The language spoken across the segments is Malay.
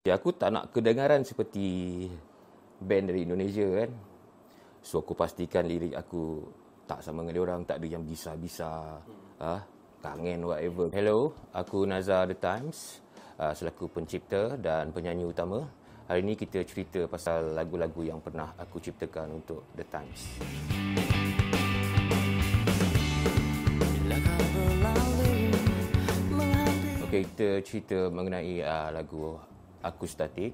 Ya, aku tak nak kedengaran seperti band dari Indonesia kan. So aku pastikan lirik aku tak sama dengan diorang, tak ada yang bisa-bisa, kangen whatever. Hello, aku Nazar The Times, selaku pencipta dan penyanyi utama. Hari ini kita cerita pasal lagu-lagu yang pernah aku ciptakan untuk The Times. Okey, kita cerita mengenai lagu Aku Statik.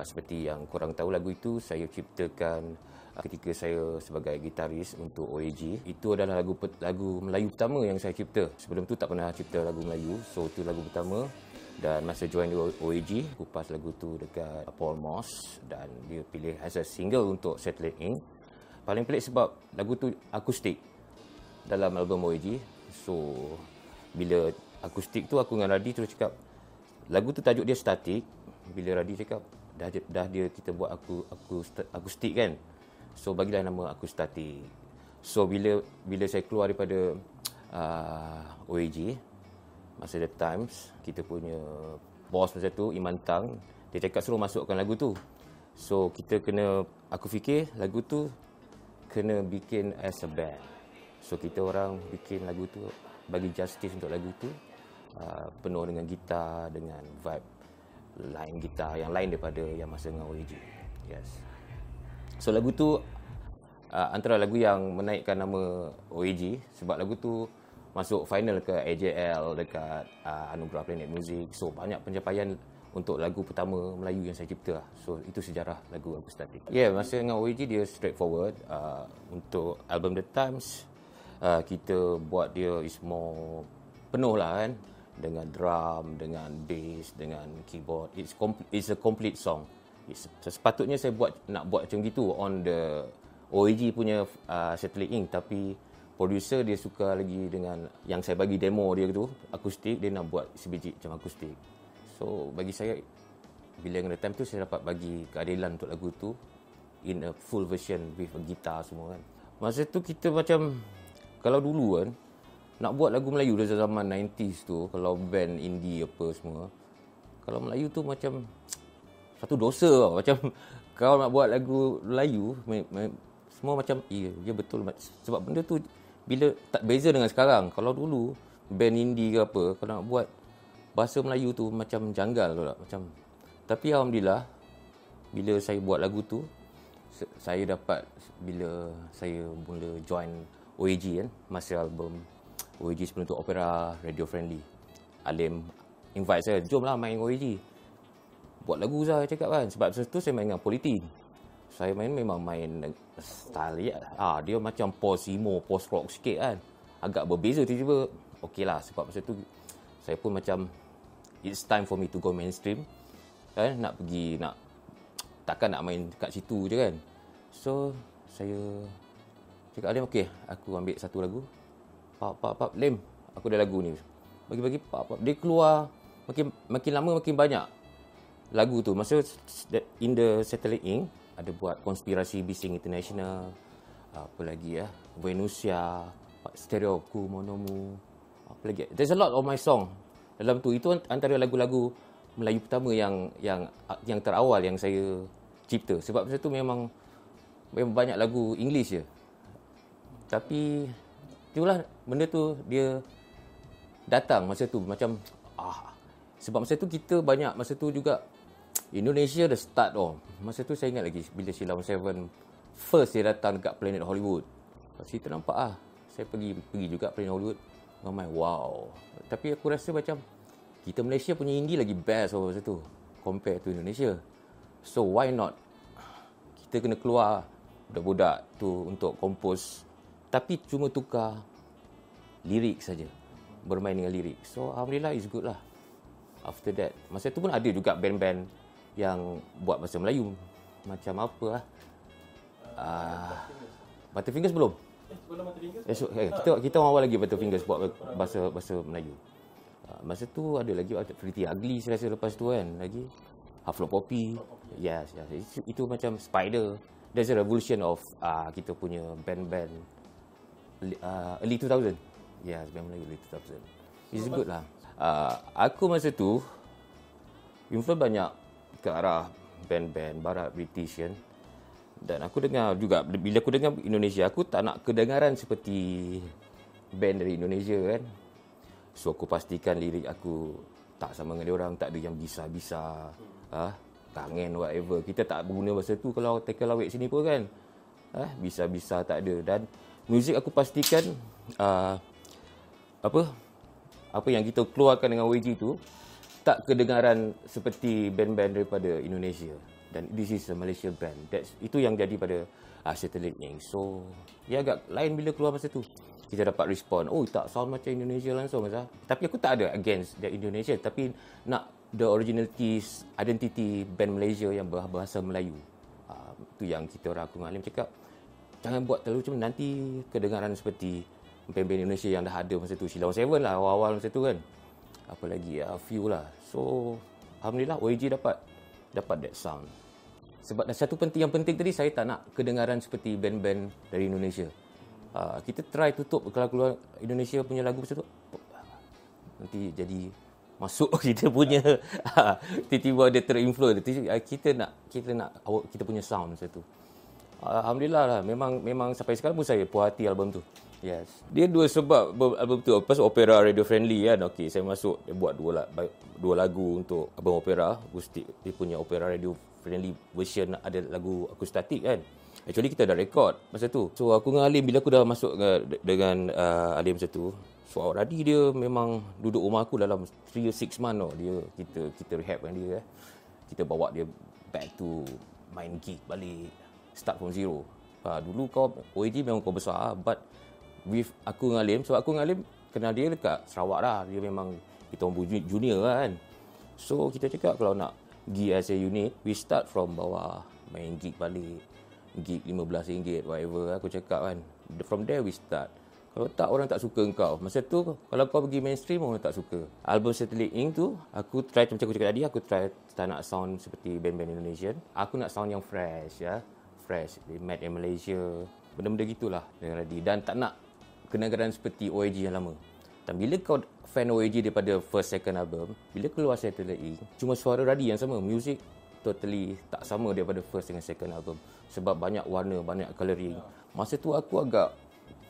Seperti yang korang tahu, lagu itu saya ciptakan ketika saya sebagai gitaris untuk OAG. Itu adalah lagu Melayu pertama yang saya cipta. Sebelum tu tak pernah cipta lagu Melayu. So itu lagu pertama. Dan masa join OAG, kupas lagu tu dekat Paul Moss dan dia pilih as a single untuk Satellite Inc. Paling pelik sebab lagu tu akustik dalam album OAG. So bila akustik tu, aku dengan Radi terus cakap, lagu tu tajuk dia Statik. Bila Radi cakap dah dia kita buat akustik kan, so bagilah nama Aku Statik. So bila saya keluar daripada OAG, masa The Times, kita punya bos masa tu Iman Tang, dia cakap suruh masukkan lagu tu. So aku fikir lagu tu kena bikin as a band. So kita orang bikin lagu tu, bagi justice untuk lagu tu, penuh dengan gitar, dengan vibe line gitar yang lain daripada yang masa dengan OAG. Yes. So lagu tu antara lagu yang menaikkan nama OAG sebab lagu tu masuk final ke AJL dekat Anugerah Planet Music. So banyak pencapaian untuk lagu pertama Melayu yang saya cipta. So itu sejarah lagu Aku Statik. Masa dengan OAG dia straightforward. Untuk album The Times, kita buat dia is more penuh lah kan, dengan drum, dengan bass, dengan keyboard. It's a complete song. Sepatutnya saya nak buat macam gitu on the OAG punya Satellite Inc. Tapi producer dia suka lagi dengan yang saya bagi demo dia tu, akustik. Dia nak buat sebiji macam akustik. So bagi saya, bila dengan The Time tu, saya dapat bagi keadilan untuk lagu tu in a full version with a guitar semua kan. Masa tu kita macam, kalau dulu kan, nak buat lagu Melayu dari zaman 90s tu, kalau band indie apa semua, kalau Melayu tu macam satu dosa tau. Macam kalau nak buat lagu Melayu, semua macam, ya betul. Sebab benda tu bila tak beza dengan sekarang. Kalau dulu band indie ke apa, kalau nak buat bahasa Melayu tu macam janggal tu tak? Macam. Tapi alhamdulillah, bila saya buat lagu tu, saya dapat, bila saya mula join OAG kan, masa album OAG sebelum tu Opera Radio Friendly, Alim invite saya, jomlah main OAG, buat lagu saya cakap kan. Sebab masa tu saya main dengan Polity. Saya memang main style dia macam post emo, post rock sikit kan, agak berbeza tiba-tiba. Okey lah, sebab masa tu saya pun macam, it's time for me to go mainstream kan, takkan nak main kat situ je kan. So saya cakap Alim, okey, aku ambil satu lagu. Pak Lim, aku ada lagu ni. Bagi-bagi pak. Dia keluar makin lama makin banyak lagu tu. Masa in the Satellite Inc. ada buat Konspirasi Bising International, apa lagi Venusia, Stereoku Monomu, apa lagi. There's a lot of my song dalam tu. Itu antara lagu-lagu Melayu pertama yang terawal yang saya cipta. Sebab masa tu memang banyak lagu English je. Tapi itulah, benda tu dia datang masa tu macam sebab masa tu kita banyak, masa tu juga Indonesia dah start masa tu saya ingat lagi bila Sheila on 7 first dia datang dekat Planet Hollywood. Kita nampak saya pergi juga Planet Hollywood, ramai wow. Tapi aku rasa macam kita Malaysia punya indie lagi best masa tu compare to Indonesia. So why not kita kena keluar budak-budak tu untuk compose, tapi cuma tukar lirik saja, bermain dengan lirik. So alhamdulillah is good lah. After that, masa tu pun ada juga band-band yang buat bahasa Melayu. Macam apa Butterfingers belum? Sebelum Butterfingers? Kita awal lagi Butterfingers buat bahasa Melayu. Masa tu ada lagi Pretty Ugly saya rasa lepas tu kan, lagi Half Lot Poppy. Yes. Itu macam Spider. There's a revolution of kita punya band-band early 2000. Band Melayu early 2000. It's good lah. Aku masa tu influence banyak ke arah band-band barat British kan. Dan aku dengar juga, bila aku dengar Indonesia, aku tak nak kedengaran seperti band dari Indonesia kan. So aku pastikan lirik aku tak sama dengan dia orang, tak ada yang bisa-bisa, kangen whatever. Kita tak guna bahasa tu kalau tackle lawik sini pun kan. Bisa-bisa tak ada. Dan muzik aku pastikan apa yang kita keluarkan dengan OAG tu tak kedengaran seperti band-band daripada Indonesia. Dan this is a Malaysia band. Itu yang jadi pada Satellite Ink. So, dia agak lain bila keluar masa tu. Kita dapat respon, oh tak sound macam Indonesia langsung. Tapi aku tak ada against the Indonesia. Tapi nak the originalities, identity band Malaysia yang berbahasa Melayu. Itu yang kita orang, aku dengan Alim cakap, jangan buat terlalu macam nanti kedengaran seperti band-band Indonesia yang dah ada masa tu. Sheila on 7 lah awal-awal masa tu kan. Apa lagi, few lah. So, Alhamdulillah OAG dapat that sound. Sebab satu yang penting tadi, saya tak nak kedengaran seperti band-band dari Indonesia. Kita try tutup kalau keluar Indonesia punya lagu masa tu, nanti jadi masuk kita punya tiba-tiba dia terinfluence. Kita nak kita punya sound masa tu. Alhamdulillah lah, memang sampai sekarang pun saya puas hati album tu. Yes. Dia dua sebab album tu. Pasal opera radio friendly kan. Okey, saya masuk dia buat dua lagu untuk album opera akustik. Dia punya opera radio friendly version, ada lagu akustik kan. Actually kita dah record masa tu. So aku dengan Alim, bila aku dah masuk dengan Alim masa tu, so Radi dia memang duduk rumah aku dalam 3-6 months tau. Kita rehab dengan dia. Kita bawa dia back to main gig balik. Start from zero. Dulu OAG memang kau besar, but with aku dengan Alim, sebab aku dengan Alim kenal dia dekat Sarawak lah. Dia memang kita orang junior lah kan. So kita cakap kalau nak gig as a unit, we start from bawah, main gig balik. Gig RM15 whatever aku cakap kan. From there we start. Kalau tak, orang tak suka engkau. Masa tu kalau kau pergi mainstream, orang tak suka. Album Satellite Ink tu aku try, macam aku cakap tadi, aku try tak nak sound seperti band-band Indonesian. Aku nak sound yang fresh ya. Fresh, made in Malaysia. Benda-benda gitulah dengan Radi. Dan tak nak kedengaran seperti OAG yang lama. Dan bila kau fan OAG daripada first, second album, bila keluar Satellite Ink, cuma suara Radi yang sama. Music totally tak sama daripada first dengan second album. Sebab banyak warna, banyak colouring. Masa tu aku agak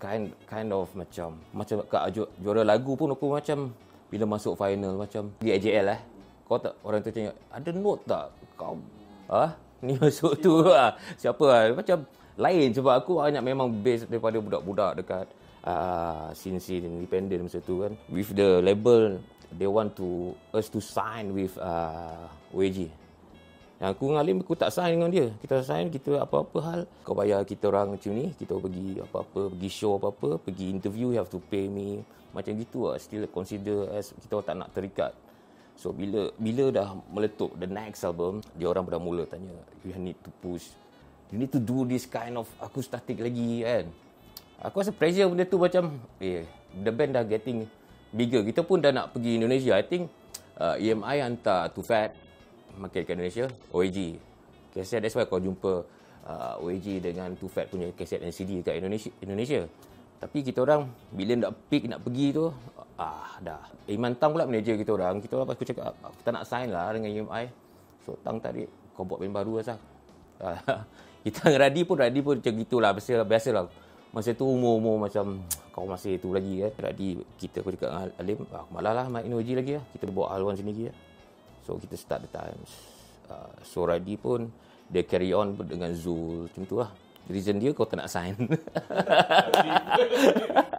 kind of macam kat juara lagu pun aku macam bila masuk final macam di AJL kau tak, orang tu tanya ada note tak kau ni masuk tu siapa macam lain. Sebab aku banyak memang base daripada budak-budak dekat scene independent masa tu kan. With the label, they want us to sign with OAG. Yang aku dengan Alim, aku tak sign dengan dia. Kita sign, kita apa-apa hal, kau bayar kita orang macam ni, kita pergi apa-apa, pergi show apa-apa, pergi interview, you have to pay me. Macam gitu lah, still consider as kita tak nak terikat. So, bila dah meletup the next album, dia orang dah mula tanya, you need to push, you need to do this kind of acoustic lagi kan. Aku rasa pressure benda tu macam, the band dah getting bigger. Kita pun dah nak pergi Indonesia. I think EMI hantar Too Fat market kat Indonesia, OAG. Kaset, that's why kau jumpa OAG dengan Too Fat punya kaset dan CD kat Indonesia. Tapi kita orang, bila nak pergi tu, dah. Iman Tang pula manager kita orang. Kita orang aku cakap, aku tak nak sign lah dengan EMI. So, Tang tadi, kau buat band baru lah, kita dengan Radi pun macam gitulah. Biasalah. Masa tu umur macam, kau masih tu lagi kan. Radi, aku cakap dengan Alim, malah lah main OAG lagi lah. Kita buat haluan sendiri lah. So, kita start the times. So, Radi pun, dia carry on dengan Zul. Macam tu lah. Reason dia, kau tak nak sign.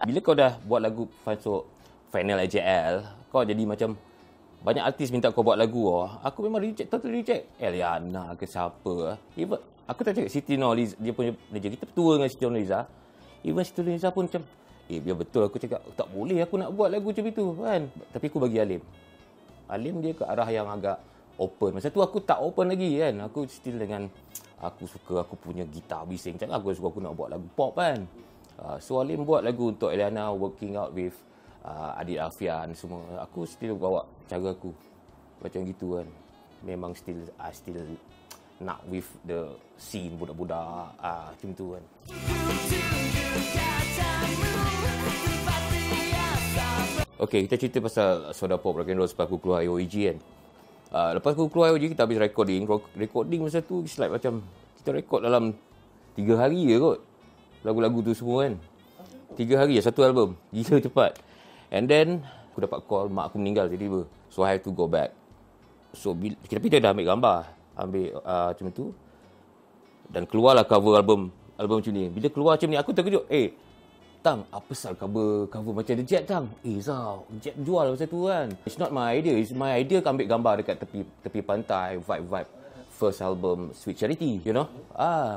Bila kau dah buat lagu masuk final AJL, kau jadi macam, banyak artis minta kau buat lagu. Aku memang totally reject. Eliana ke siapa. Even, aku tak cakap Siti Nurhaliza, dia punya manager. Kita tua dengan Siti Nurhaliza. Even Siti Nurhaliza pun macam, biar betul aku cakap, tak boleh aku nak buat lagu macam itu kan. Tapi aku bagi Alim dia ke arah yang agak open. Masa tu aku tak open lagi kan. Aku still dengan, aku suka aku punya gitar bising. Macam aku nak buat lagu pop kan. So Alim buat lagu untuk Eliana, working out with Adit Afian semua. Aku still bawa cara aku. Macam gitu kan. Memang still nak with the scene budak-budak. Macam tu kan. Okay, kita cerita pasal Soda Pop Rock and Roll sebab aku keluar OAG kan. Lepas aku keluar OAG, kita habis recording. Recording masa tu, it's like macam kita record dalam 3 hari je kot. Lagu-lagu tu semua kan. 3 hari je, satu album. Gila cepat. And then, aku dapat call, mak aku meninggal tiba-tiba. So, I have to go back. So, tapi dia dah ambil gambar. Macam tu. Dan keluarlah cover album macam ni. Bila keluar macam ni, aku terkejut. Tang, apa pasal cover macam The Jet, Tang? Zah, Jet jual masa tu kan. It's not my idea. It's my idea ambil gambar dekat tepi pantai, vibe first album Sweet Charity, you know.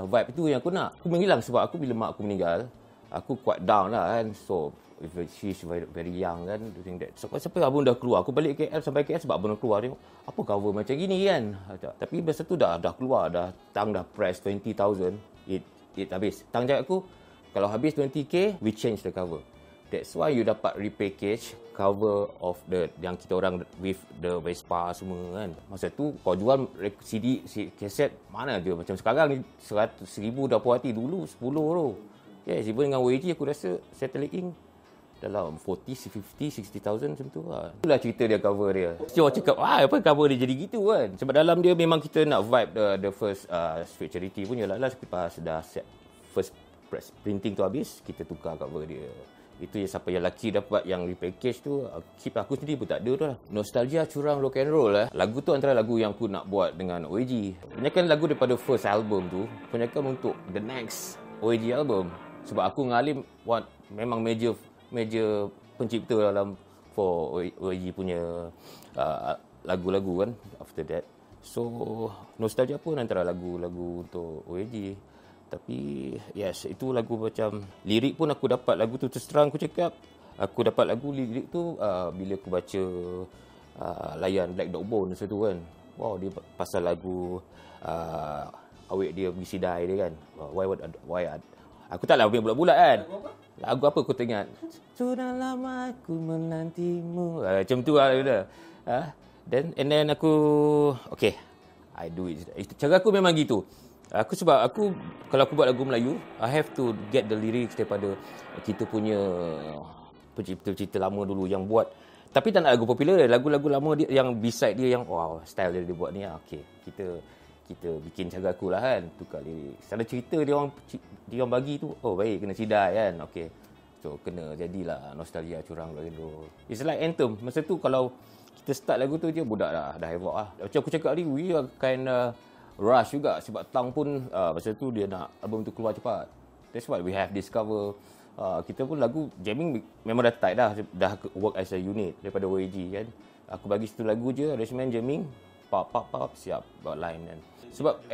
Vibe tu yang aku nak. Aku menghilang sebab aku bila mak aku meninggal, aku quite down lah kan. So, if she's very young kan, doing that. So, sampai abang dah keluar. Aku balik KL sampai KL sebab abang dah keluar. Tengok, apa cover macam gini kan. Tapi masa tu dah keluar. Tang dah press 20,000. It habis. Tang cakap aku, kalau habis 20k, we change the cover. That's why you dapat repackage cover of yang kita orang with the Vespa semua kan. Masa tu kau jual CD kaset mana je macam sekarang ni 100,000 dah puas hati, dulu 10 tu. Yes, even dengan OAG aku rasa Satellite Ink dalam 40, 50, 60,000 macam tu lah. Itulah cerita dia cover dia. Mesti orang cakap, apa cover dia jadi gitu kan. Sebab dalam dia memang kita nak vibe the first Sweet Charity pun je lah. Lepas dah set first press printing tu habis, kita tukar cover dia. Itu yang siapa yang laki dapat yang repackage tu. Aku sendiri pun tak ada tu lah. Nostalgia curang rock and roll lah. Lagu tu antara lagu yang aku nak buat dengan OAG. Kebanyakan lagu daripada first album tu, kebanyakan untuk the next OAG album. Sebab aku dengan Alim memang major pencipta dalam for OAG punya lagu-lagu kan after that. So Nostalgia pun antara lagu-lagu untuk OAG. Tapi yes, itu lagu macam lirik pun aku dapat lagu tu, terus terang aku cakap, aku dapat lagu lirik tu bila aku baca layan Black Dog Bone masa tu kan. Wow, dia pasal lagu awet dia BC Die dia kan. Why aku taklah ambil bulat-bulat kan. Lagu apa aku teringat? Sudah lama aku menantimu. Macam tu lah dia. And then aku okay, I do it. Cara aku memang gitu. Sebab aku kalau aku buat lagu Melayu, I have to get the lyrics daripada kita punya pencipta-pencipta lama dulu yang buat. Tapi tak nak lagu popular, lagu-lagu lama dia yang beside dia yang wow, style dia buat ni. Okay, kita bikin cara aku lah kan, tukar lirik. Cara cerita dia orang bagi tu, oh baik, kena sidai kan. Okay, so kena jadilah Nostalgia curang rock and roll. It's like anthem. Masa tu kalau kita start lagu tu je, budak dah havoc lah. Macam aku cakap tadi, we are kind rush juga sebab Tang pun masa tu dia nak album tu keluar cepat. That's why we have discover kita pun lagu jamming memang dah tight dah work as a unit daripada OAG kan. Aku bagi satu lagu je, arrangement jamming, pop siap buat line kan. Sebab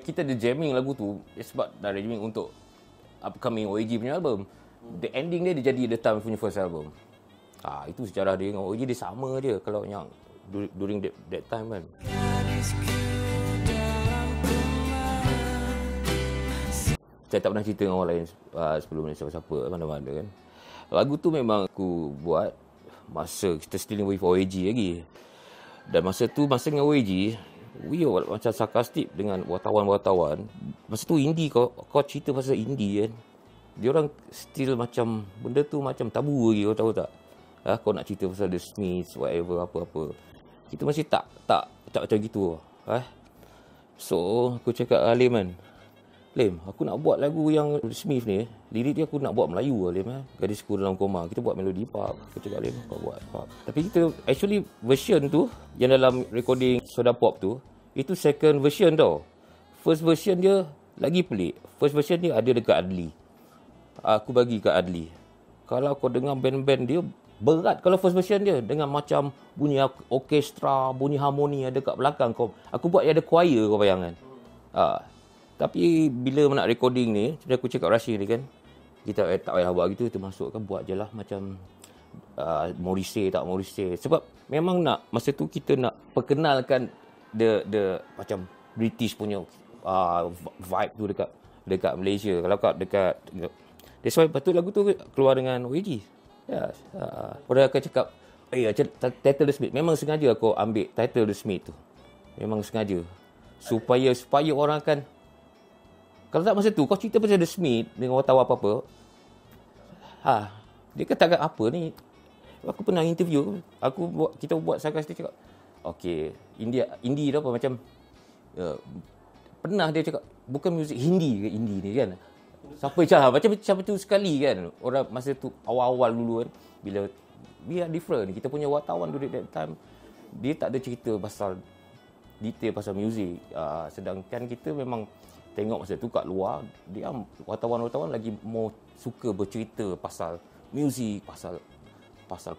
kita the jamming lagu tu sebab dah jamming untuk upcoming OAG punya album. The ending dia jadi the time punya first album. Itu sejarah dia dengan OAG, dia sama je kalau yang during that time kan. Saya tak pernah cerita dengan orang lain sebelum ni, siapa-siapa mana-mana kan. Lagu tu memang aku buat masa kita still with OAG lagi. Dan masa dengan OAG, we macam sarkastik dengan wartawan-wartawan. Masa tu indie, kau cerita pasal indie kan. Dia orang still macam benda tu macam tabu lagi, kau tahu tak? Kau nak cerita pasal The Smiths, whatever, apa-apa. Kita masih tak macam gitu. So, aku cakap Alim kan, Lim, aku nak buat lagu yang Smith ni, lirik dia aku nak buat Melayu lah Lim. Gadisku dalam koma, kita buat melodi pop. Aku cakap Lim, kau buat pop. Tapi kita actually version tu yang dalam recording Soda Pop tu, itu second version tau. First version dia lagi pelik. First version dia ada dekat Adli. Aku bagi kat Adli. Kalau kau dengar band-band dia berat kalau first version dia, dengan macam bunyi orkestra, bunyi harmoni ada kat belakang kau. Aku buat yang ada choir, kau bayangkan. Tapi bila nak recording ni, aku cakap Rashid ni kan, kita tak payah buat gitu, kita masukkan buat je lah macam Morrissey tak Morrissey. Sebab memang nak masa tu kita nak perkenalkan the macam British punya vibe tu dekat Malaysia. Kalau dekat that's why patut lagu tu keluar dengan OAG. Yes. Orang akan cakap, title The Smith. Memang sengaja aku ambil title The Smith tu. Memang sengaja. Supaya orang akan, kalau tak masa tu kau cerita pasal The Smith dengan wartawan apa-apa, dia kata apa ni? Aku pernah interview, kita buat sarkastik cakap, okey, indie tu apa macam pernah dia cakap bukan muzik Hindi ke indie ni kan. Macam tu sekali kan. Orang masa tu awal-awal dulu kan, bila we are different. Kita punya wartawan during that time, dia tak ada cerita pasal detail pasal muzik. Sedangkan kita memang tengok masa tu kat luar, dia wartawan-wartawan lagi more suka bercerita pasal muzik, pasal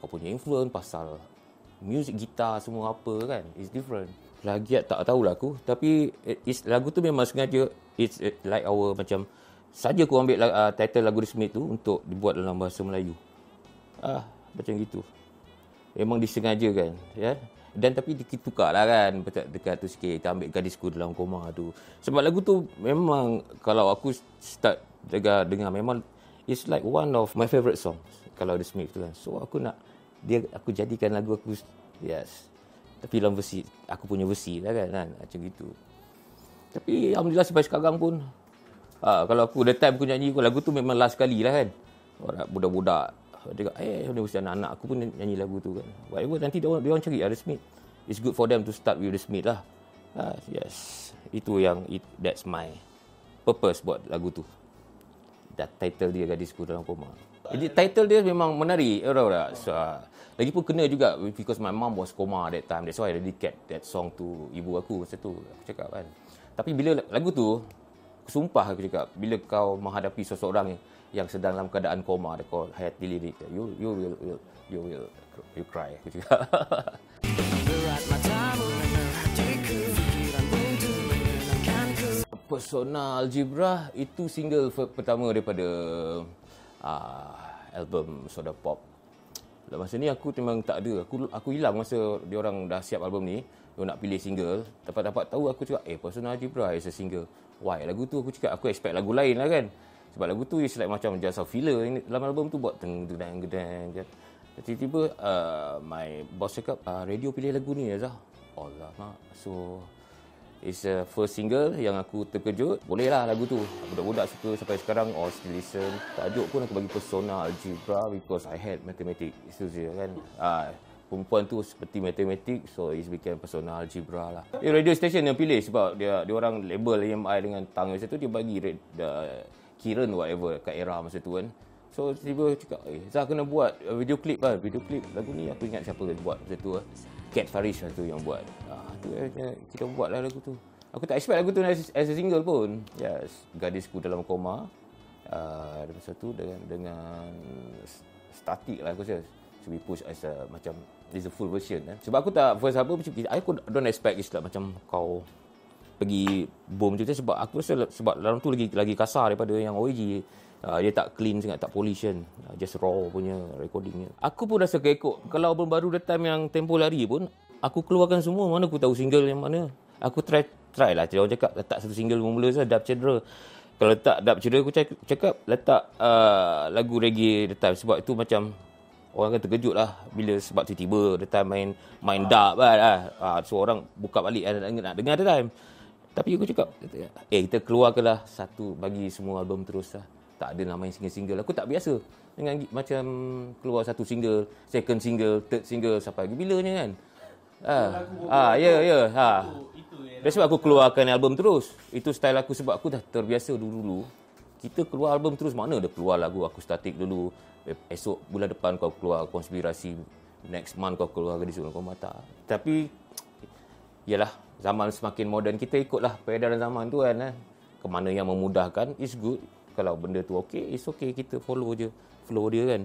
kau punya influence, pasal muzik gitar semua apa kan. It's different. Plagiat tak tahulah aku, tapi lagu tu memang sengaja, it's like our macam saja aku ambil title lagu The Smiths tu untuk dibuat dalam bahasa Melayu. Macam gitu. Memang disengaja kan, ya. Dan tapi tukar lah kan, dekat tu sikit, kita ambil Gadisku Dalam Koma tu. Sebab lagu tu memang kalau aku start dengar memang it's like one of my favourite songs kalau The Smiths tu kan. So aku jadikan lagu aku, yes. Tapi dalam versi, aku punya versi lah kan, macam gitu. Tapi alhamdulillah sampai sekarang pun, kalau aku the time aku nyanyi lagu tu memang last kali lah kan. Orang budak-budak dia kata, ni mesti anak-anak aku pun nyanyi lagu tu kan. Whatever, nanti dia orang cari The Smiths. It's good for them to start with The Smiths lah. Yes. That's my purpose buat lagu tu. That title dia Gadisku Dalam Koma. Jadi title dia memang menarik. So, lagipun kena juga because my mom was coma that time. That's why I dedicate that song to ibu aku masa tu. Aku cakap kan. Tapi bila lagu tu, sumpah aku cakap, bila kau menghadapi seseorang yang sedang dalam keadaan koma, kau hayati lirik, you will cry, aku cakap. Pesona Algebra itu single pertama daripada album Soda Pop. Masa ni aku memang tak ada. Aku hilang masa diorang dah siap album ni. Diorang nak pilih single. Dapat tahu aku cakap, Pesona Algebra is a single. Why? Lagu tu aku cakap, aku expect lagu lain lah kan. Sebab lagu tu is like macam Just a Filler. Dalam album tu buat teng-gedang-gedang. Tiba-tiba my boss cakap, radio pilih lagu ni Azhar. Alamak. So, it's a first single yang aku terkejut. Boleh lah lagu tu. Budak-budak suka sampai sekarang, all still listen. Tajuk pun aku bagi Pesona Algebra because I had mathematics. Itu je kan. Perempuan tu seperti matematik, so it became Pesona Algebra lah. Radio station yang pilih sebab dia orang label AMI dengan tang masa tu, dia bagi Kiran whatever kat era masa tu kan. So tiba cakap, Zah kena buat video klip lah. Video klip lagu ni aku ingat siapa yang buat masa tu. Cat Farish tu yang buat. Kita buat lah lagu tu. Aku tak expect lagu tu as a single pun. Yes, Gadisku Dalam Koma. Masa tu dengan static lah aku rasa. So we push as a macam is a full version kan. Sebab aku tak first album macam aku don't expect Islam macam kau pergi boom macam tu, sebab aku rasa sebab dalam tu lagi kasar daripada yang OG. Dia tak clean sangat, tak polish kan. Just raw punya recordingnya. Aku pun rasa kekok. Kalau album baru the time yang tempoh lari pun, aku keluarkan semua. Mana aku tahu single yang mana. Aku try lah. Orang cakap letak satu single mula saja, Dap Cedera. Kalau letak Dap Cedera, aku cakap letak lagu reggae the time. Sebab itu macam orang akan terkejut lah bila sebab tiba-tiba the time main dub lah. So orang buka balik nak dengar the time. Tapi aku cakap, kita keluarkanlah satu, bagi semua album terus lah. Tak ada nak main single-single. Aku tak biasa dengan macam keluar satu single, second single, third single sampai bila-bilanya kan. Ya. That's sebab aku keluarkan album terus. Itu style aku sebab aku dah terbiasa dulu. Kita keluar album terus, mana ada keluar lagu aku statik dulu. Esok bulan depan kau keluar Konspirasi. Next month kau keluar Gadis Dalam Koma. Tapi yalah, zaman semakin moden, kita ikutlah peredaran zaman tu kan. Kemana yang memudahkan is good. Kalau benda tu okey, it's okay, kita follow je flow dia kan.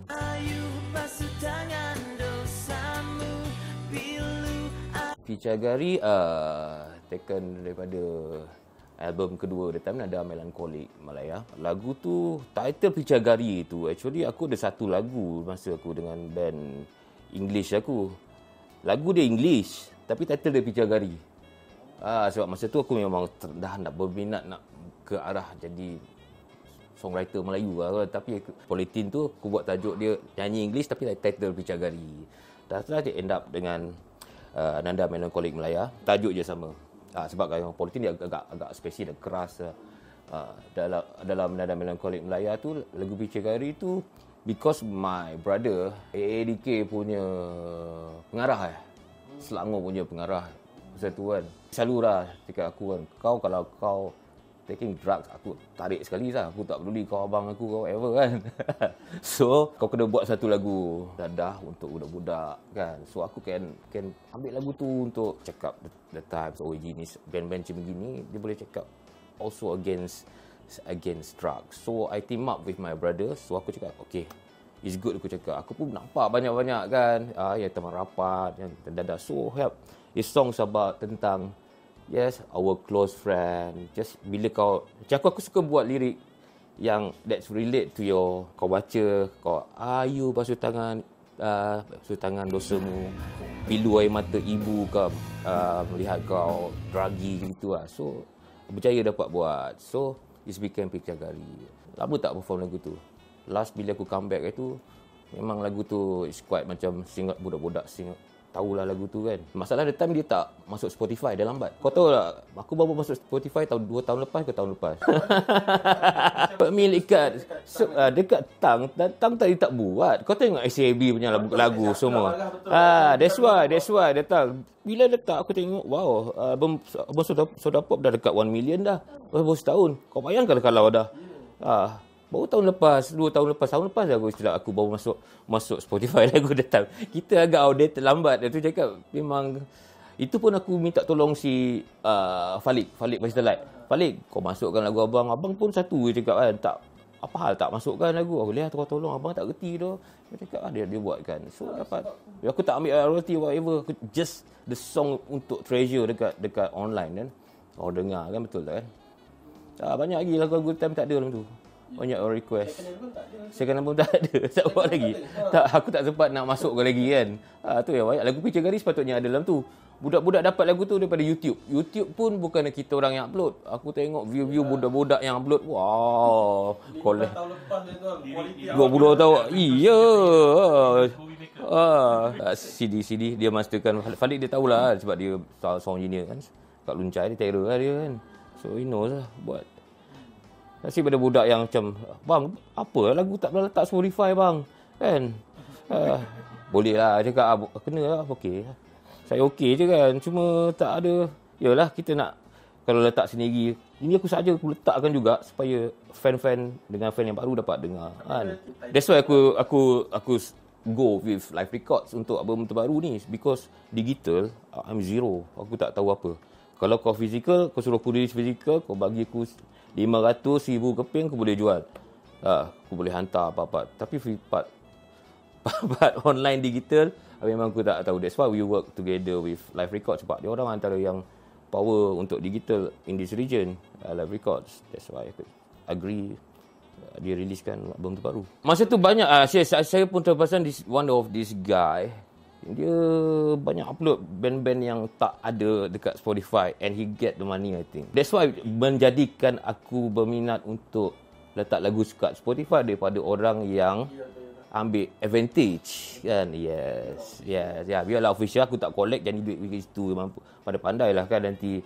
Picagari taken daripada album kedua the time, ada Melancholic Malaya. Lagu tu title Picagari tu, actually aku ada satu lagu masa aku dengan band English aku. Lagu dia English tapi title dia Picagari. Sebab masa tu aku memang dah nak berminat nak ke arah jadi songwriter Melayu lah. Tapi Politin tu aku buat tajuk dia nyanyi English tapi title Picagari. Setelah dia end up dengan Nanda Melancholic Malaya, tajuk je sama. Sebab yang Politin dia agak spesial dan keras. Dalam Nanda Melancholic Malaya tu, lagu Picagari tu Because my brother, AADK punya pengarah Selangor punya pengarah masa tu kan. Selalu lah cakap aku kan, kalau kau taking drugs, aku tarik sekali lah. Aku tak peduli kau abang aku, kau whatever kan. So, kau kena buat satu lagu dadah untuk budak-budak kan. So, aku can ambil lagu tu untuk check up the times. OAG ni, band-band macam begini, dia boleh check up also against drugs. So, I team up with my brother. So, aku cakap, okay, it's good aku cakap. Aku pun nampak banyak-banyak kan. Yang teman rapat, yang dadah. So, help. It's songs about tentang yes, our close friend. Just bila kau, macam aku suka buat lirik yang that's relate to your, kau baca, kau ayu basuh tangan dosamu, pilu air mata ibu kau melihat kau druggy gitu lah. So berjaya dapat buat. So it's became Picagari. Lama tak perform lagu tu. Last bila aku comeback itu, memang lagu tu is quite macam singat budak-budak singat. Tahulah lagu tu kan. Masalah the time dia tak masuk Spotify, dia lambat. Kau tahu tak, aku baru masuk Spotify 2 tahun lepas ke tahun lepas. Pemilik kad dekat Tang tadi tak buat. Kau tengok SAB punya lagu semua. That's why datang. Bila letak aku tengok, wow, album Soda Pop dah dekat 1 million dah. Baru setahun. Kau bayangkan kalau dah baru tahun lepas, 2 tahun lepas aku baru masuk Spotify lagu datang. Kita agak outdated, lambat. Dia tu cakap memang itu pun aku minta tolong si Falik Pastelite. Falik, kau masukkan lagu abang. Abang pun satu dia cakap kan, tak apa hal tak masukkan lagu. Aku lihat kau tolong, abang tak reti tu. Dia cakap dia buatkan. So dapat. Aku tak ambil royalty whatever. Aku just the song untuk treasure dekat online kan. Kau dengar kan, betul tak kan? Banyak lagi lagu-lagu time tak ada dalam tu. Banyak orang request. Second album tak ada. Tak buat lagi. Tak, aku tak sempat nak masukkan lagi kan. Tu yang banyak. Lagu Picagari sepatutnya ada dalam tu. Budak-budak dapat lagu tu daripada YouTube. YouTube pun bukan kita orang yang upload. Aku tengok view-view budak-budak yang upload. Wow. Koleh. 20 tahun. Iya. CD dia masterkan. Falik dia tahulah sebab dia sound engineer kan. Kat Luncai dia terror lah dia kan. So he knows lah buat. Kasih pada budak yang macam, bang, apa lagu tak pernah letak Spotify bang, kan? Boleh lah, cakap, kena lah, okey. Saya okey je kan, cuma tak ada, yalah kita nak, kalau letak sendiri, ini aku saja aku letakkan juga, supaya fan-fan dengan fan yang baru dapat dengar, kan? That's why aku go with live records untuk album terbaru ni, because digital, I'm zero, aku tak tahu apa. Kalau kau fizikal, kau suruh aku release fizikal, kau bagi aku 500,000 keping aku boleh jual. Aku boleh hantar apa-apa. Tapi part online digital memang aku tak tahu. That's why we work together with Live Records sebab dia orang antara yang power untuk digital in this region. Live Records. That's why aku agree dia releasekan album terbaru. Masa tu banyak saya pun terperasan one of this guy. Dia banyak upload band-band yang tak ada dekat Spotify and he get the money I think. That's why menjadikan aku berminat untuk letak lagu dekat Spotify daripada orang yang ambil advantage kan. Yes. Biarlah official aku tak collect jadi duit with itu mampu. Pandai lah kan nanti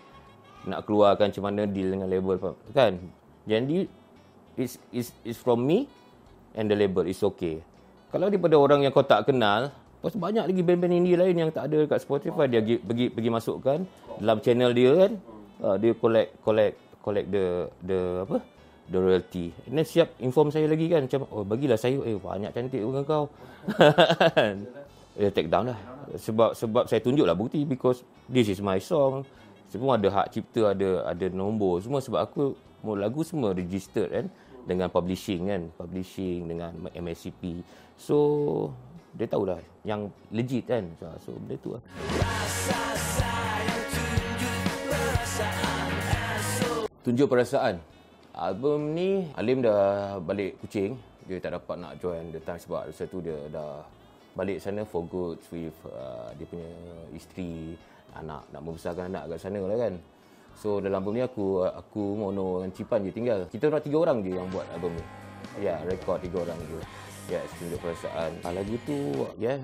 nak keluarkan macam mana deal dengan label kan. Jadi it's from me and the label is okay. Kalau daripada orang yang kau tak kenal, pasal banyak lagi band-band indie lain yang tak ada dekat Spotify, dia pergi masukkan dalam channel dia kan. Dia collect the royalty. Dan siap inform saya lagi kan macam bagilah saya banyak cantik dengan kau. Dia take down lah. Sebab saya tunjuklah bukti because this is my song. Semua ada hak cipta, ada nombor semua sebab aku mau lagu semua registered kan dengan publishing dengan MSCP. So dia tahulah yang legit kan. So benda tu lah. Tunjuk perasaan. Album ni Alim dah balik Kuching. Dia tak dapat nak join the time sebab masa tu dia dah balik sana for good with dia punya isteri, anak, nak membesarkan anak kat sana lah kan. So dalam album ni aku Mono dengan Cipan je tinggal. Kita orang 3 orang je yang buat album ni. Ya, rekod 3 orang je. Ya, tunjuk perasaan. Lagu tu,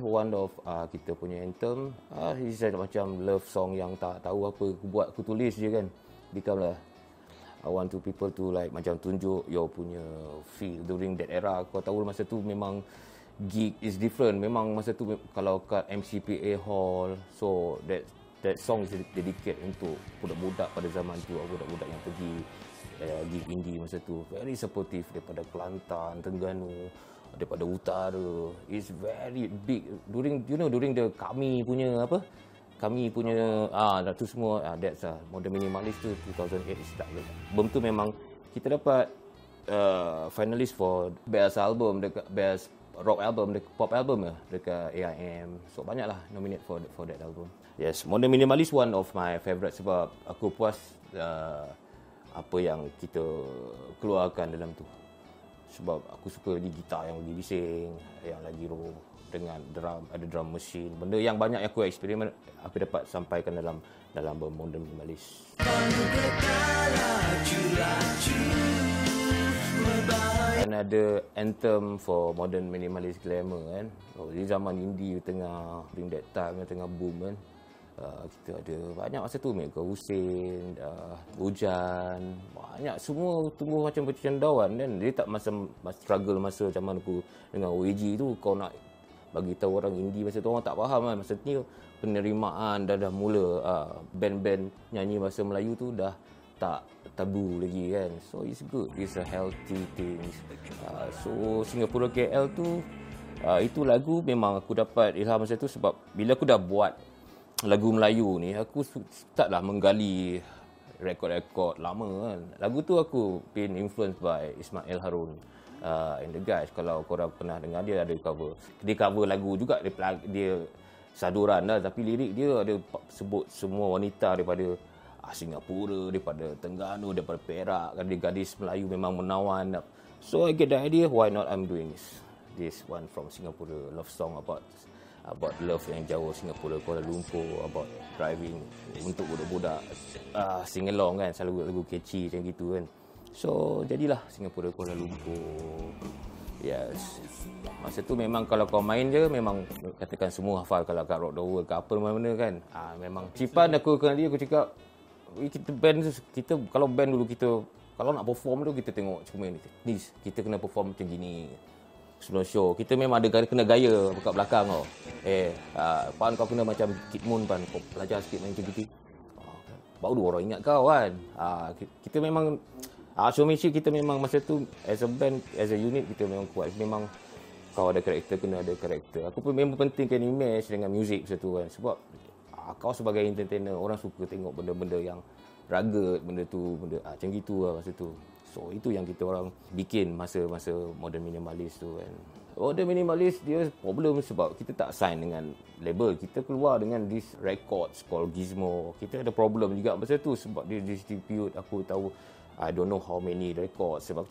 one of kita punya anthem. It's macam love song yang tak tahu apa aku buat, aku tulis je kan. Become lah I want to people to like macam tunjuk your punya feel during that era. Kau tahu masa tu memang gig is different. Memang masa tu kalau kat MCPA Hall, so that song is dedicated untuk budak-budak pada zaman tu, budak-budak yang pergi gig indie masa tu. Very supportive daripada Kelantan, Terengganu, daripada utara. It's very big during the kami punya tu semua, that's Modern Minimalist tu 2008 start. Album tu memang kita dapat finalist for best album, dekat best rock album, dekat pop album dekat AIM. So banyaklah nominate for that album. Yes, Modern Minimalist one of my favorite sebab aku puas apa yang kita keluarkan dalam tu. Sebab aku suka lagi gitar yang lagi bising, yang lagi raw, dengan drum, ada drum machine. Benda yang banyak yang aku eksperimen, aku dapat sampaikan dalam Modern Minimalist. Dan ada anthem for Modern Minimalist Glamour kan. Di zaman indie tengah during that time tengah boom kan. Kita ada banyak masa tu Mega Hussein, Hujan, banyak semua tumbuh macam bercendawan kan. Dia tak masa struggle masa zaman aku dengan OAG tu, kau nak bagi tahu orang indie masa tu orang tak faham kan. Masa ni penerimaan dah mula, band-band nyanyi bahasa Melayu tu dah tak tabu lagi kan. So it's good, it's a healthy thing. So Singapura KL tu itu lagu memang aku dapat ilham masa tu sebab bila aku dah buat lagu Melayu ni, aku startlah menggali rekod-rekod lama kan. Lagu tu aku been influenced by Ismail Harun and the guys. Kalau korang pernah dengar, dia ada cover. Dia cover lagu juga, dia saduran lah, tapi lirik dia ada sebut semua wanita daripada Singapura, daripada Terengganu, daripada Perak, gadis Melayu memang menawan. So I get the idea, why not I'm doing this one from Singapura, love song about love yang jauh, Singapura, Kuala Lumpur, about driving untuk budak-budak sing along kan, selalu lagu catchy macam gitu kan. So jadilah Singapura, Kuala Lumpur. Yes. Masa tu memang kalau kau main je memang katakan semua hafal. Kalau kat Rock the World ke apa mana-mana kan, memang Cipan aku kenal dia, aku cakap kita band tu, kita kalau band dulu kita kalau nak perform tu kita tengok cuma ni, kita kena perform macam gini. Sebelum show kita memang ada kena gaya dekat belakang tau. Pan kau kena macam Kid Moon, Pan kau belajar sikit main macam gitu. Baru orang ingat kau kan. Kita memang showmanship kita memang masa tu as a band, as a unit kita memang kuat. Memang kau ada karakter, kena ada karakter. Aku pun memang pentingkan image dengan music masa tu kan. Sebab kau sebagai entertainer, orang suka tengok benda-benda yang rugged, benda macam gitu lah masa tu. So itu yang kita orang bikin masa Modern Minimalist tu kan. Modern Minimalist dia problem sebab kita tak sign dengan label. Kita keluar dengan this records called Gizmo. Kita ada problem juga masa tu sebab dia distribute, aku tahu I don't know how many records sebab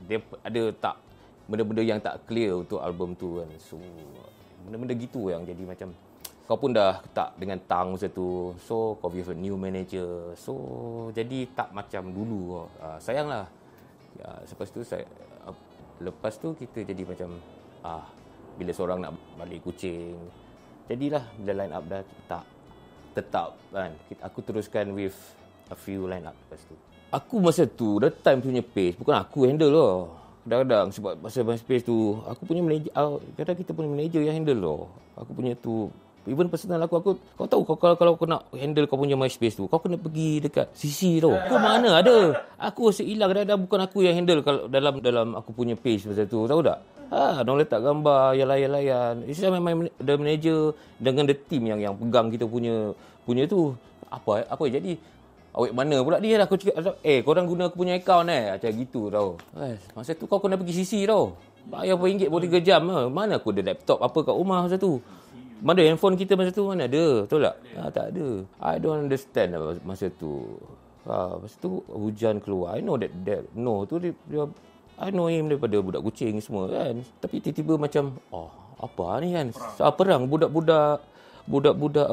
dia ada tak benda-benda yang tak clear untuk album tu kan. So benda-benda gitu yang jadi macam kau pun dah tak dengan tang masa tu. So kau with a new manager. So jadi tak macam dulu. Sayanglah. Lepas tu kita jadi macam bila seorang nak balik Kuching. Jadilah bila line up dah tak tetap kan. Aku teruskan with a few line up lepas tu. Aku masa tu dah time punya pace. Bukan aku handle lah. Kadang-kadang sebab masa MySpace tu aku punya manager, kadang kita punya manager yang handle lah. Aku punya tu even personal aku kau tahu kalau kau nak handle kau punya MySpace tu, kau kena pergi dekat CC tau. Kau mana ada? Aku rasa hilang dah bukan aku yang handle kalau dalam aku punya page masa tu, tahu tak? Diorang letak gambar yang layan-layan. It's memang the manager dengan the team yang pegang kita punya tu. Apa yang jadi? Awak mana pula dia? Aku cakap, korang guna aku punya account macam gitu tau. Masa tu kau kena pergi CC tau. Bayar RM4 boleh 3 jam. Mana aku ada laptop apa kat rumah masa tu. Mana handphone kita masa tu mana ada, betul tak? Tak ada. I don't understand masa tu. Masa tu Hujan keluar. I know that no tu dia I know him daripada budak Kuching semua kan. Tapi tiba-tiba macam apa ni kan? Perang budak-budak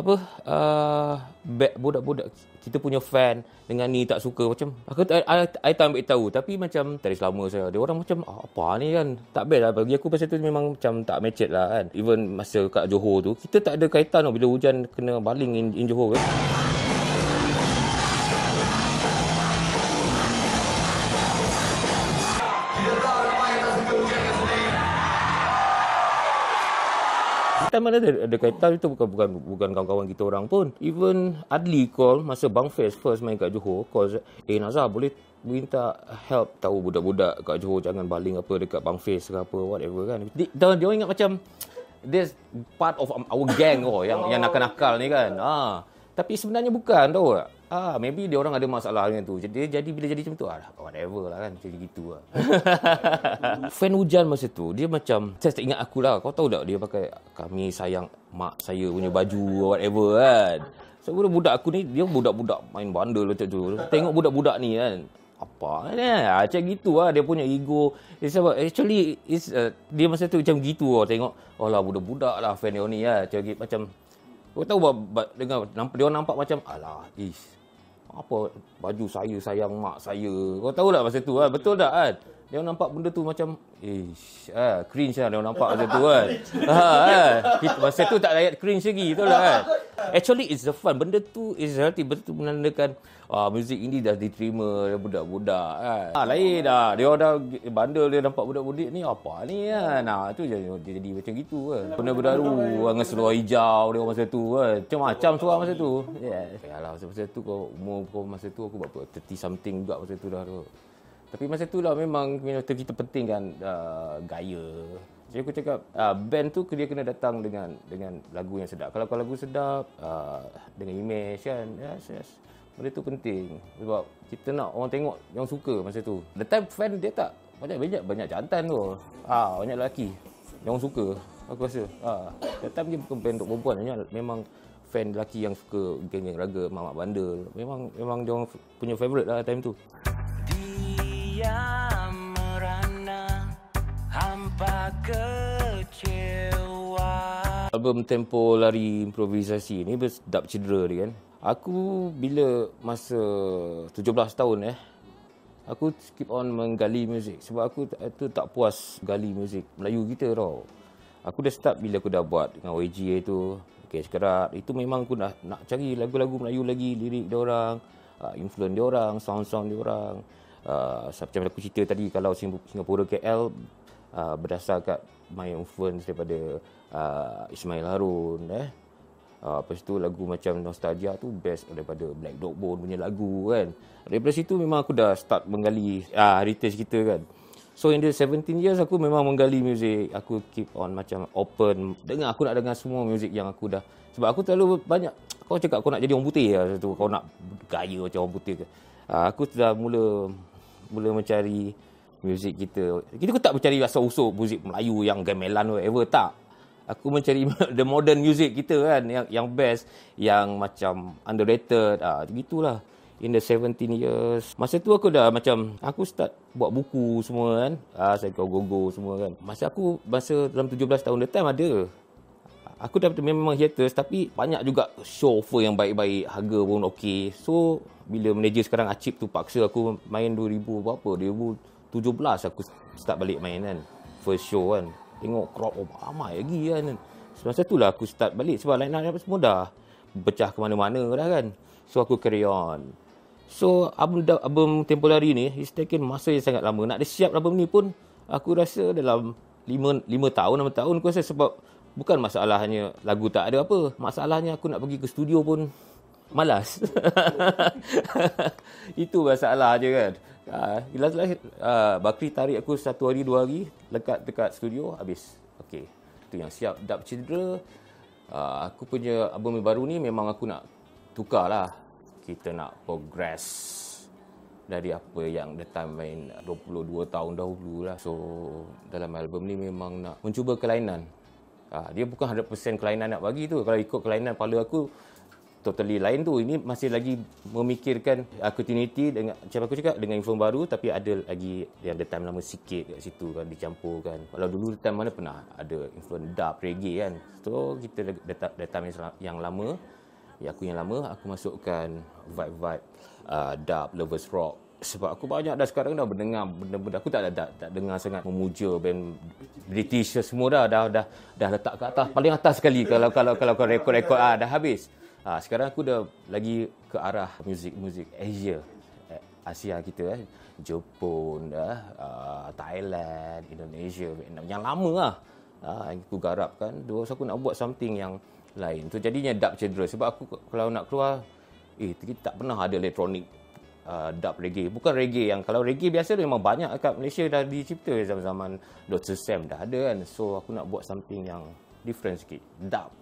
apa? Budak-budak kita punya fan dengan ni tak suka macam I tak ambil tahu tapi macam tadi selama saya dia orang macam apa ni kan, tak best lah bagi aku. Pasal tu memang macam tak match lah kan. Even masa kat Johor tu kita tak ada kaitan bila Hujan kena baling in Johor kan. time mana ada kaitan itu bukan kawan-kawan kita orang pun. Even Adli call masa Bang Fest first main kat Johor, call Nazar boleh minta help tahu budak-budak kat Johor jangan baling apa dekat Bang Fest ke apa whatever kan. Dia ingat macam there's part of our gang yang nakal-nakal ni kan. Tapi sebenarnya bukan tahu tak. Maybe dia orang ada masalah dengan tu. Jadi bila jadi macam tu, whatever lah kan. Jadi gitu lah. Fan Hujan masa tu, dia macam, saya tak ingat aku lah. Kau tahu tak dia pakai kami sayang mak saya punya baju whatever kan. So budak aku ni, dia budak-budak main bandel macam tu. Tengok budak-budak ni kan. Apa ni? Macam gitu lah. Dia punya ego. Actually, dia masa tu macam gitu lah. Tengok, lah budak-budak lah fan dia ni lah. Macam kau tahu dengar dia nampak macam apa baju saya sayang mak saya. Kau tahu tak masa tu kan? Betul tak kan? Dia nampak benda tu macam cringe lah dia nampak masa tu kan. Masa tu tak layak cringe lagi, betul tak kan? Actually it's the fun. Benda tu is healthy, betul menandakan muzik ini dah diterima oleh budak-budak kan. Lain dah. Dia dah bandel dia nampak budak-budak ni apa ni kan. Tu dia jadi macam gitu kan. Benda baru dengan seluar hijau dia masa tu kan. Macam-macam suara masa tu. Yalah masa tu umur masa tu aku berapa 30 something juga masa tu dah tu. Tapi masa tu lah memang kita penting kan gaya. Jadi aku cakap band tu dia kena datang dengan lagu yang sedap. Kalau lagu sedap dengan image kan. Yes. Benda tu penting. Sebab kita nak orang tengok yang suka masa tu. The time fan dia tak banyak jantan tu. Banyak lelaki yang suka. Aku rasa. The time dia bukan band untuk perempuan. Memang fan lelaki yang suka geng-geng raga, mamak bandel. Memang dia orang punya favourite lah time tu. Dia merana hampa kecewa. Album Tempo Lari Improvisasi ni bersedap cedera dia kan. Aku bila masa 17 tahun aku keep on menggali muzik sebab aku tu tak puas gali muzik Melayu kita tau. Aku dah start bila aku dah buat dengan OAG tu, Kerat. Itu memang aku nak cari lagu-lagu Melayu lagi, lirik dia orang, influence dia orang, sound dia orang. Macam aku cerita tadi kalau Singapura KL berdasarkan my influence daripada Ismail Harun lepas tu lagu macam Nostalgia tu best daripada Black Dog Bone punya lagu kan. Daripada situ memang aku dah start menggali heritage kita kan. So in the 17 years aku memang menggali muzik. Aku keep on macam open. Aku nak dengar semua muzik yang aku dah. Sebab aku terlalu banyak. Kau cakap kau nak jadi orang putih lah. Kau nak gaya macam orang putih ke. Aku dah mula mencari muzik kita. Kita tak mencari asal-usul muzik Melayu yang gamelan whatever, tak. Aku mencari the modern music kita kan yang best, yang macam underrated. Gitulah. In the 17 years. Masa tu aku dah macam aku start buat buku semua kan. Saya go semua kan. Masa dalam 17 tahun the time ada. Aku dah memang hiatus tapi banyak juga show offer yang baik-baik, harga pun okey. So bila manager sekarang Acip tu paksa aku main 2017 aku start balik main kan. First show kan. Tengok crowd ramai lagi kan. Semasa tu lah aku start balik sebab line up semua dah pecah ke mana-mana dah kan. So aku carry on. So album Tempo Lari ni it's taken masa yang sangat lama. Nak siap album ni pun aku rasa dalam 6 tahun aku rasa sebab bukan masalahnya lagu tak ada apa. Masalahnya aku nak pergi ke studio pun malas. Itu masalah je kan. Bakri tarik aku 1 hari 2 hari dekat studio habis. Okey. Itu yang siap Dap Cedera. Aku punya album baru ni memang aku nak tukar lah. Kita nak progress dari apa yang the time main 22 tahun dahulu lah. So dalam album ni memang nak mencuba kelainan. Dia bukan 100% kelainan nak bagi tu. Kalau ikut kelainan kepala aku totally lain tu. Ini masih lagi memikirkan continuity dengan macam aku cakap dengan info baru tapi ada lagi yang the time lama sikit kat situ kan dicampurkan. Kalau dulu the time mana pernah ada influence dub reggae kan. So kita the time yang lama, aku masukkan vibe dub lovers rock. Sebab aku banyak dah sekarang dah mendengar benda-benda aku tak dengar sangat memuja band British semua dah letak ke atas paling atas sekali kalau rekod dah habis. Sekarang aku dah lagi ke arah muzik Asia kita Jepun Thailand, Indonesia, Vietnam yang lama lah. yang aku garapkan. So aku nak buat something yang lain. Tu jadinya dub cedera. Sebab aku kalau nak keluar, kita tak pernah ada elektronik dub reggae. Bukan reggae yang, kalau reggae biasa memang banyak kat Malaysia dah dicipta zaman-zaman Dr. Sam dah ada kan. So aku nak buat something yang different sikit. Dub.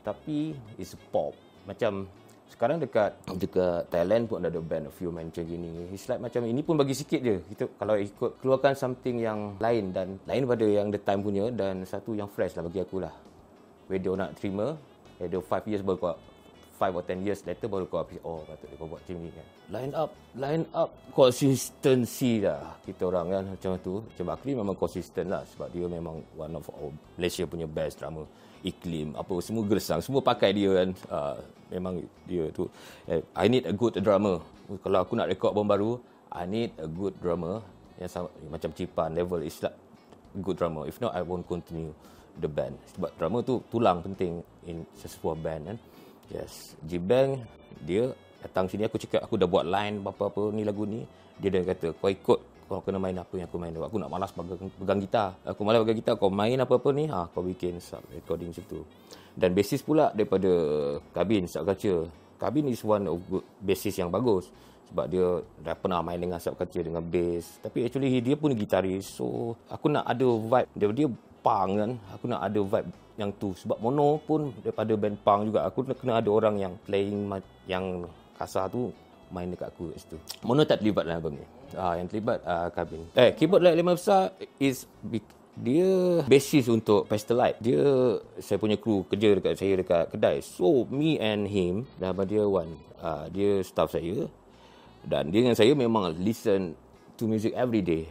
Tapi it's pop. Macam sekarang dekat Thailand pun ada band A Few Man macam gini. It's like macam ini pun bagi sikit je. Kita kalau ikut keluarkan something yang lain dan lain daripada yang The Time punya, dan satu yang fresh lah bagi aku lah. Radio nak terima, radio 5 years baru keluar, 5 or 10 years later baru keluar, patut dia buat macam ni kan. Line up consistency lah kita orang kan macam tu. Macam Bakri memang konsisten lah sebab dia memang one of Malaysia punya best drama. Iklim apa semua gersang, semua pakai dia kan. Memang dia tu, I need a good drummer. Kalau aku nak rekod album baru, I need a good drummer yang sama, macam Cipan level is like good drummer. If not, I won't continue the band. Sebab drummer tu tulang penting in sebuah band kan. Yes, J-Bang dia datang sini, aku cakap aku dah buat line apa-apa ni lagu ni, dia dah kata kau ikut, kau kena main apa yang aku main. Aku nak malas pegang gitar. Aku malas pegang gitar, kau main apa-apa ni, kau bikin sub recording macam tu. Dan bassist pula daripada Kabin Subculture. Kabin is one of good bassist yang bagus. Sebab dia dah pernah main dengan Subculture dengan bass. Tapi actually dia pun gitaris. So aku nak ada vibe dia punk kan. Aku nak ada vibe yang tu. Sebab Mono pun daripada band punk juga. Aku kena ada orang yang playing yang kasar tu main dekat aku kat situ. Mono tak terlibat dalam album ni. Yang terlibat Kabin. Keyboard Light Lima Besar is dia basis untuk Pastelite. Dia saya punya kru kerja dekat kedai. So me and him dah dia one. Dia staff saya. Dan dia dengan saya memang listen to music every day.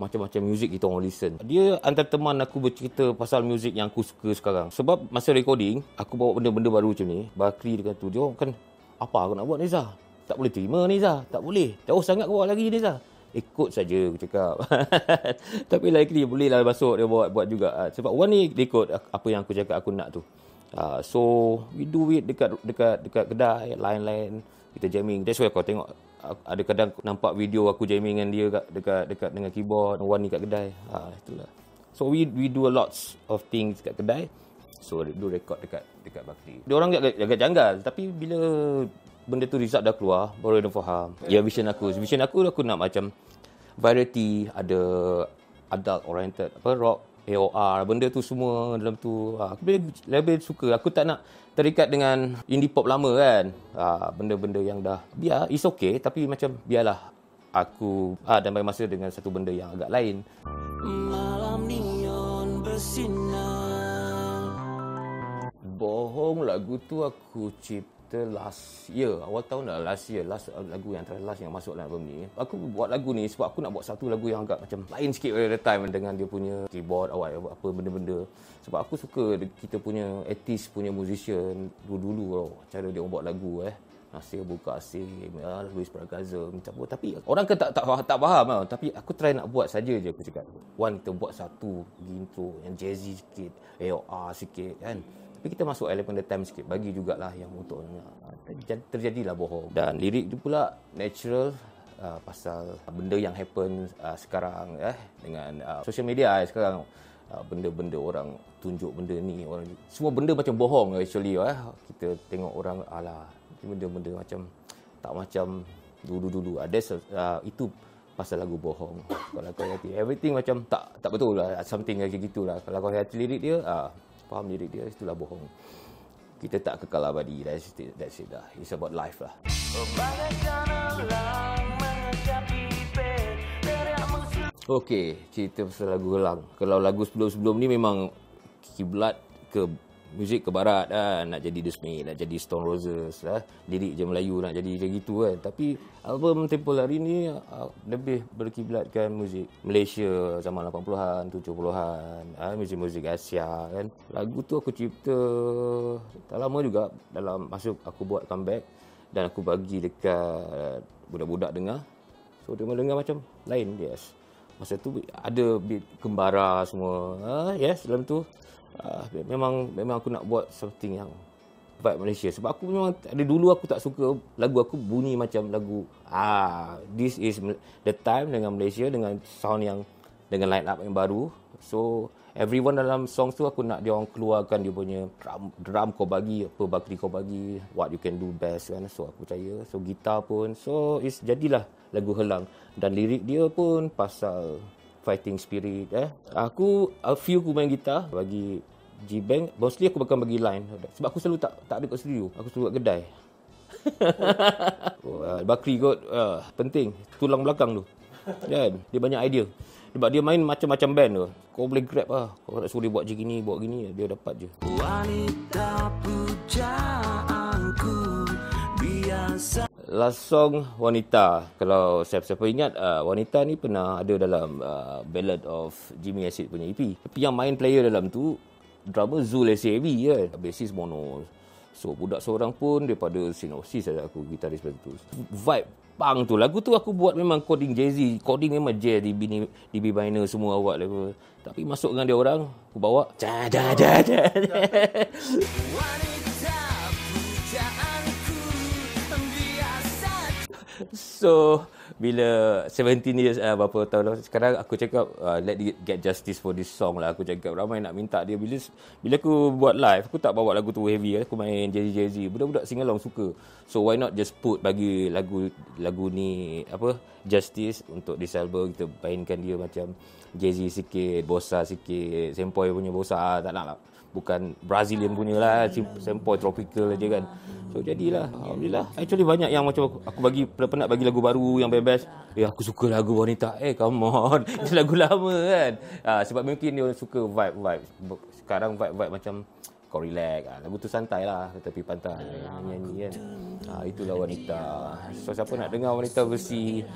Macam-macam music kita orang listen. Dia antara teman aku bercerita pasal music yang aku suka sekarang. Sebab masa recording, aku bawa benda-benda baru macam ni. Bakri dengan tu, dia orang kan, apa aku nak buat Neza? Tak boleh terima Neza. Tak boleh. Jauh sangat kau bawa lagi Neza. Ikut saja aku cakap. Tapi likely boleh lah masuk dia buat juga. Sebab orang ni dia ikut apa yang aku cakap aku nak tu. So we do it dekat kedai, lain-lain kita jamming. That's why kau tengok ada kadang nampak video aku jamming dengan dia dekat dengan keyboard, Wan ni kat kedai. Itulah. So we do a lots of things kat kedai. So do record dekat Bakri. Dia orang agak janggal, tapi bila benda tu result dah keluar, baru dia faham. Ya, vision aku nak macam variety, ada adult oriented, rock, AOR, benda tu semua dalam tu. Aku lebih suka. Aku tak nak terikat dengan indie pop lama kan. Benda-benda yang dah biar, it's okay, tapi macam biarlah aku dan bagi masa dengan satu benda yang agak lain. Malam neon bersinar. Bohong lagu tu aku cipta last year, awal tahun dah, last lagu yang last yang masuk dalam album ni. Aku buat lagu ni sebab aku nak buat satu lagu yang agak macam lain sikit pada time dengan dia punya keyboard awal apa benda-benda. Sebab aku suka kita punya artist punya musician dulu cara dia buat lagu Nasir Abu Qasim, Luis Pragaza macam apa. Tapi orang kan tak faham tapi aku try nak buat saja je. Aku cakap Wan, kita buat satu intro yang jazzy sikit, AOR sikit kan. Tapi kita masuk elemen The Time sikit, bagi jugalah yang untuk terjadilah Bohong. Dan lirik tu pula natural, pasal benda yang happen sekarang dengan social media sekarang. Benda-benda orang tunjuk benda ni, orang semua benda macam bohong actually. Kita tengok orang benda-benda macam tak macam dulu-dulu. Itu pasal lagu Bohong. Kalau kau hati everything macam tak betul lah, something macam gitulah. Kalau kau hati lirik dia, faham lirik dia, itulah Bohong. Kita tak kekal abadi. That's it dah. It's about life lah. Okey, cerita pasal lagu Gelang. Kalau lagu sebelum-sebelum ni memang kiblat ke muzik ke barat nak jadi The Smiths, nak jadi Stone Roses lirik je Melayu nak jadi macam gitu kan. Tapi album tempoh hari ni lebih berkiblatkan muzik Malaysia zaman 80-an, 70-an, muzik-muzik Asia kan. Lagu tu aku cipta tak lama juga, dalam masuk aku buat comeback dan aku bagi dekat budak-budak dengar. So dia mendengar macam lain. Yes, masa tu ada beat Kembara semua. Yes, dalam tu memang aku nak buat something yang vibe Malaysia. Sebab aku memang dulu aku tak suka lagu aku bunyi macam lagu this is the time dengan Malaysia, dengan sound yang dengan line up yang baru. So everyone dalam song tu aku nak dia orang keluarkan dia punya drum kau bagi, apa bakri kau bagi, what you can do best kan. So aku percaya. So gitar pun, so jadilah lagu Helang. Dan lirik dia pun pasal fighting spirit. Aku aku main gitar bagi G-Bank, mostly aku bakal bagi line sebab aku selalu tak ada kat studio, aku selalu kat kedai. Bakri kot penting tulang belakang tu kan, dia banyak idea sebab dia main macam-macam band tu. Kau boleh grab kau nak suruh dia buat je gini, buat gini, dia dapat je. Wanita pujaanku biasa. Last song Wanita. Kalau siapa-siapa ingat, Wanita ni pernah ada dalam Ballad of Jimmy Acid punya EP. Tapi yang main player dalam tu drummer Zul SAB kan, bassist Mono. So budak seorang pun daripada Sinopsis ada aku gitaris tu. Vibe punk tu. Lagu tu aku buat memang coding Jay-Z. Coding memang jazz di B minor semua awak level. Tapi masuk dengan dia orang, aku bawa So bila 17 years berapa tahun dah sekarang, aku cakap let it get justice for this song lah. Aku cakap ramai nak minta dia. Bila aku buat live, aku tak bawa lagu tu heavy. Aku main Jay-Z. Budak-budak singalong suka. So why not just put bagi lagu ni apa justice untuk this album. Kita mainkan dia macam Jay-Z sikit, bossa sikit, sempoi punya bossa. Tak nak lah, bukan Brazilian punya lah, sempoi tropical aja kan. So jadilah, alhamdulillah. Actually banyak yang macam aku bagi penat bagi lagu baru yang best. Aku suka lagu Wanita. Come on. Itu lagu lama kan. Sebab mungkin dia suka vibe. Sekarang vibe macam kau relax. Lagu tu santai lah ke tepi pantai nyanyi kan. Itulah Wanita. So siapa nak dengar Wanita versi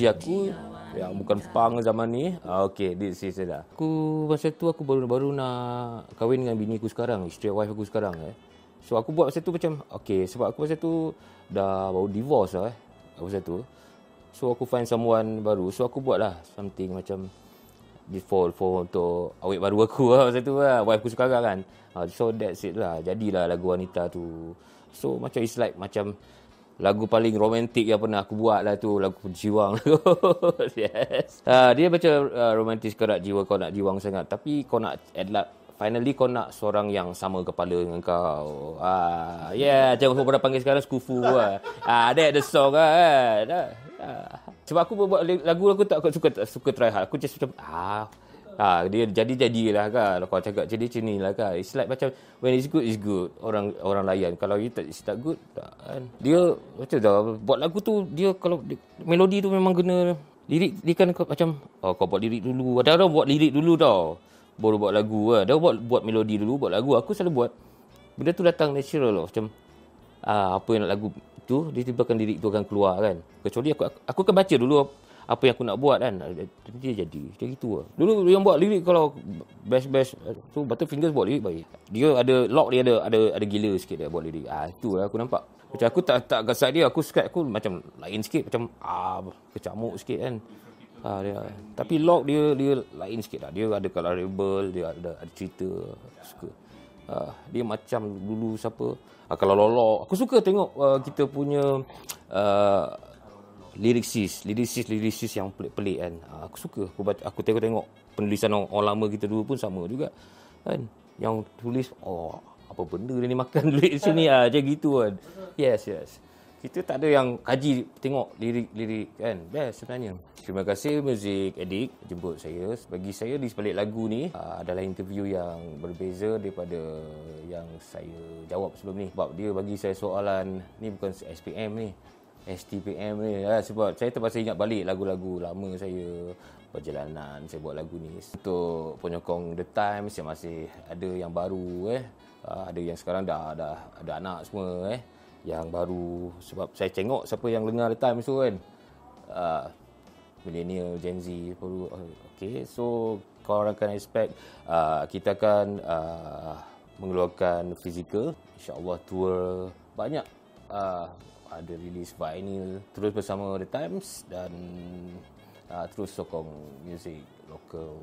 aku yang bukan punk zaman ni, okay, this is it lah. Aku masa tu aku baru nak kahwin dengan bini aku sekarang, isteri wife aku sekarang. So aku buat masa tu macam okay, sebab aku masa tu dah baru divorce lah aku masa tu. So aku find someone baru, so aku buat lah something macam for untuk awet baru aku lah masa tu lah, wife aku sekarang kan. So that's it lah, jadilah lagu Wanita tu. So macam it's like macam lagu paling romantik yang pernah aku buat lah tu, lagu Jiwang. Yes. Dia macam romantis kerat jiwa, kau nak jiwang sangat, tapi kau nak finally kau nak seorang yang sama kepala dengan kau. Jangan kau pada panggil sekarang skufu lah. That the song kan. Sebab aku buat lagu aku tak suka try hard. Aku just macam dia jadilah kan. Kau cakap jadi macam ni lah kan. It's like macam when it's good, it's good. Orang layan. Kalau it's tak good, tak kan. Dia macam dah buat lagu tu, dia kalau melodi tu memang kena lirik. Dia kan macam kau buat lirik dulu. Ada orang buat lirik dulu tau, baru buat lagu lah. Dia buat melodi dulu, buat lagu. Aku selalu buat benda tu datang natural lah. Macam apa yang nak lagu tu, dia tiba-tiba lirik tu akan keluar kan. Kecuali aku akan baca dulu apa yang aku nak buat kan. Dia jadi macam gitu lah. Dulu yang buat lirik kalau best tu Butterfingers buat lirik baik. Dia ada lock, dia ada gila sikit dia buat lirik. Itu lah aku nampak. Macam aku tak gasak dia. Aku suka aku macam lain sikit, macam kecamuk sikit kan. Tapi lock dia lain sikit lah. Dia ada colorable, dia ada cerita. Suka. Dia macam dulu siapa, kalau Lolok. Aku suka tengok kita punya lyricist yang pelik-pelik kan. Aku suka. Aku tengok penulisan orang lama kita dulu pun sama juga kan. Yang tulis apa benda dia ni makan duit sini macam gitu kan. Yes. Kita tak ada yang kaji tengok lirik kan. Best sebenarnya. Terima kasih Music Addict jemput saya. Bagi saya di sebalik lagu ni adalah interview yang berbeza daripada yang saya jawab sebelum ni. Sebab dia bagi saya soalan ni bukan SPM ni, STPM ni. Sebab saya terpaksa ingat balik lagu-lagu lama saya, perjalanan saya buat lagu ni. Untuk penyokong The Times yang masih ada yang baru ada yang sekarang dah ada anak semua yang baru. Sebab saya tengok siapa yang dengar The Times tu kan, millennial, Gen Z baru. Okay, so korang akan expect kita akan mengeluarkan fizikal, insyaAllah tour banyak, ada release vinyl terus bersama The Times dan terus sokong muzik lokal.